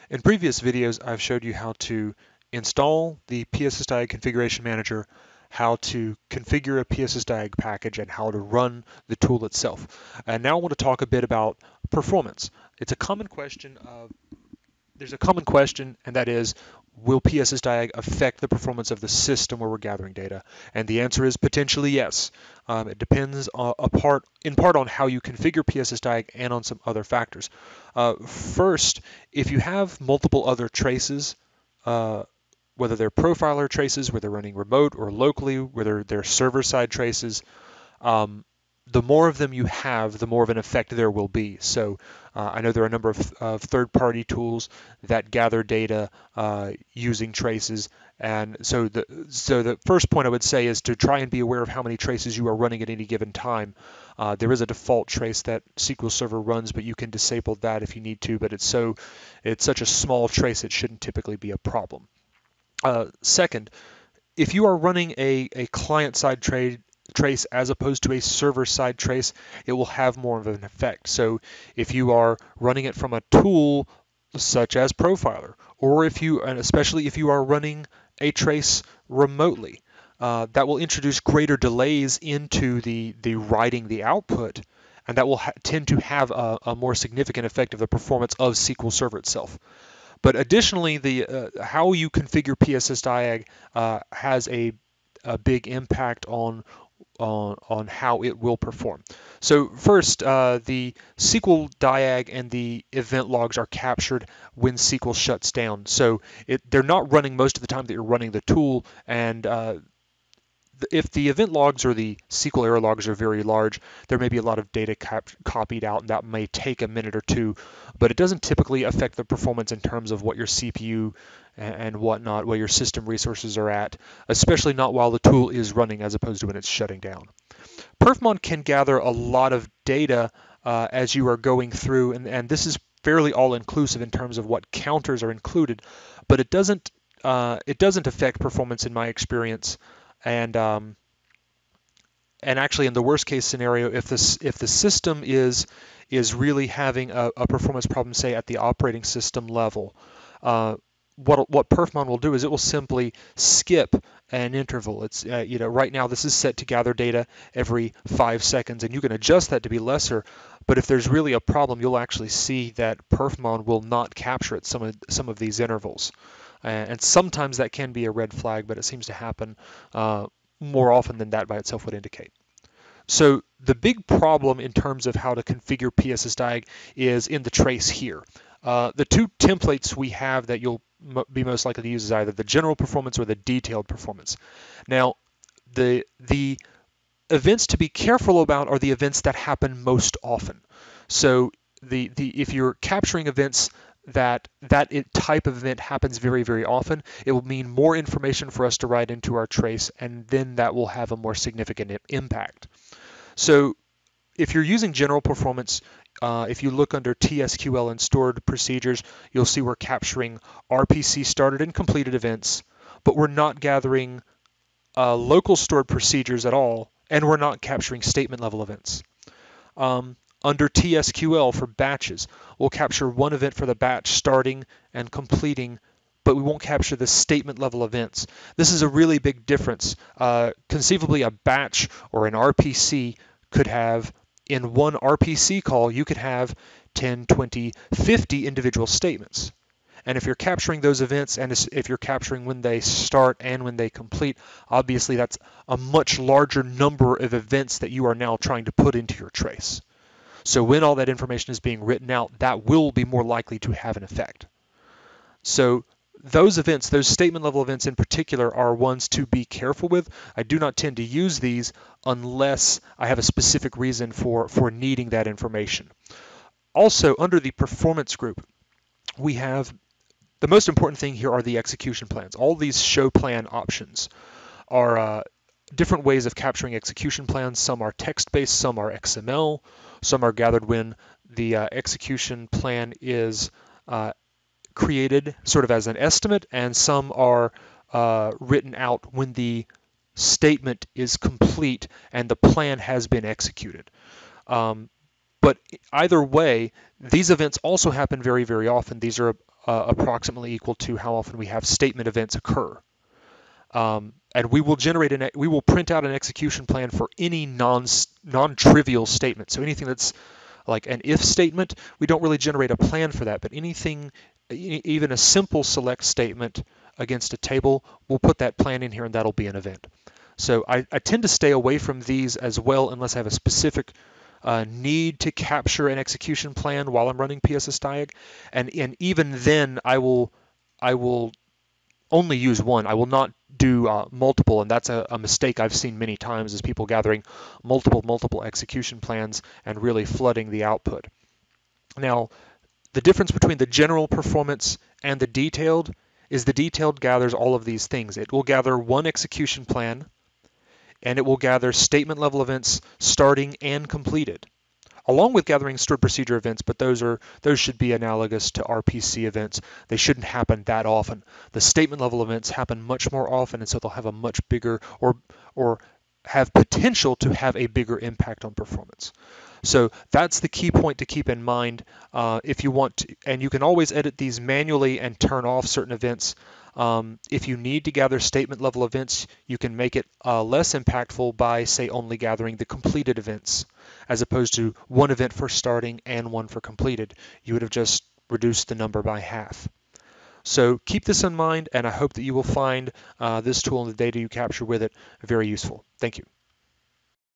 In previous videos, I've showed you how to install the PSSDiag configuration manager, how to configure a PSSDiag package, and how to run the tool itself. And now I want to talk a bit about performance. It's a common question there's a common question, and that is, will PSSDiag affect the performance of the system where we're gathering data? And the answer is potentially yes. It depends in part on how you configure PSSDiag and on some other factors. First, if you have multiple other traces, whether they're profiler traces, whether they're running remote or locally, whether they're server-side traces, the more of them you have, the more of an effect there will be. So I know there are a number of third-party tools that gather data using traces, and so the first point I would say is to try and be aware of how many traces you are running at any given time. There is a default trace that SQL Server runs, but you can disable that if you need to. But it's such a small trace, it shouldn't typically be a problem. Second, if you are running a client-side trace as opposed to a server-side trace, it will have more of an effect. So if you are running it from a tool such as Profiler, or and especially if you are running a trace remotely, that will introduce greater delays into the writing the output, and that will tend to have a more significant effect of the performance of SQL Server itself. But additionally, how you configure PSSDiag has a big impact on how it will perform. So first, the SQL diag and the event logs are captured when SQL shuts down. So they're not running most of the time that you're running the tool, and if the event logs or the SQL error logs are very large, there may be a lot of data copied out, and that may take a minute or two, but it doesn't typically affect the performance in terms of what your CPU and whatnot, where your system resources are at, especially not while the tool is running as opposed to when it's shutting down. Perfmon can gather a lot of data as you are going through, and this is fairly all-inclusive in terms of what counters are included, but it doesn't affect performance in my experience. And actually, in the worst case scenario, if the system is really having a performance problem, say at the operating system level, what Perfmon will do is it will simply skip an interval. It's right now this is set to gather data every 5 seconds, and you can adjust that to be lesser. But if there's really a problem, you'll actually see that Perfmon will not capture at some of these intervals. And sometimes that can be a red flag, but it seems to happen more often than that by itself would indicate. So the big problem in terms of how to configure PSSDiag is in the trace here. The two templates we have that you'll be most likely to use is either the general performance or the detailed performance. Now, the events to be careful about are the events that happen most often. So if you're capturing events that type of event happens very, very often, it will mean more information for us to write into our trace, and then that will have a more significant impact. So if you're using general performance, if you look under TSQL and stored procedures, you'll see we're capturing RPC started and completed events, but we're not gathering local stored procedures at all, and we're not capturing statement level events. Under TSQL for batches, we'll capture one event for the batch starting and completing, but we won't capture the statement level events. This is a really big difference. Conceivably, a batch or an RPC could have, in one RPC call, you could have 10, 20, 50 individual statements. And if you're capturing those events, and if you're capturing when they start and when they complete, obviously that's a much larger number of events that you are now trying to put into your trace. So when all that information is being written out, that will be more likely to have an effect. So those events, those statement level events in particular, are ones to be careful with. I do not tend to use these unless I have a specific reason for needing that information. Also, under the performance group, we have the most important thing here are the execution plans. All these show plan options are different ways of capturing execution plans. Some are text-based, some are XML, some are gathered when the execution plan is created sort of as an estimate, and some are written out when the statement is complete and the plan has been executed. But either way, these events also happen very, very often. These are approximately equal to how often we have statement events occur. And we will print out an execution plan for any non-trivial statement. So anything that's like an if statement, we don't really generate a plan for that, but anything, even a simple select statement against a table, we'll put that plan in here and that'll be an event. So I tend to stay away from these as well unless I have a specific need to capture an execution plan while I'm running PSSDiag, and even then I will only use one. I will not do multiple, and that's a mistake I've seen many times, is people gathering multiple execution plans and really flooding the output. Now, the difference between the general performance and the detailed is the detailed gathers all of these things. It will gather one execution plan, and it will gather statement level events starting and completed, along with gathering stored procedure events, but those should be analogous to RPC events. They shouldn't happen that often. The statement level events happen much more often, and so they'll have a much bigger or have potential to have a bigger impact on performance. So that's the key point to keep in mind if you want to, and you can always edit these manually and turn off certain events. If you need to gather statement level events, you can make it less impactful by, say, only gathering the completed events, as opposed to one event for starting and one for completed. You would have just reduced the number by half. So keep this in mind, and I hope that you will find this tool and the data you capture with it very useful. Thank you.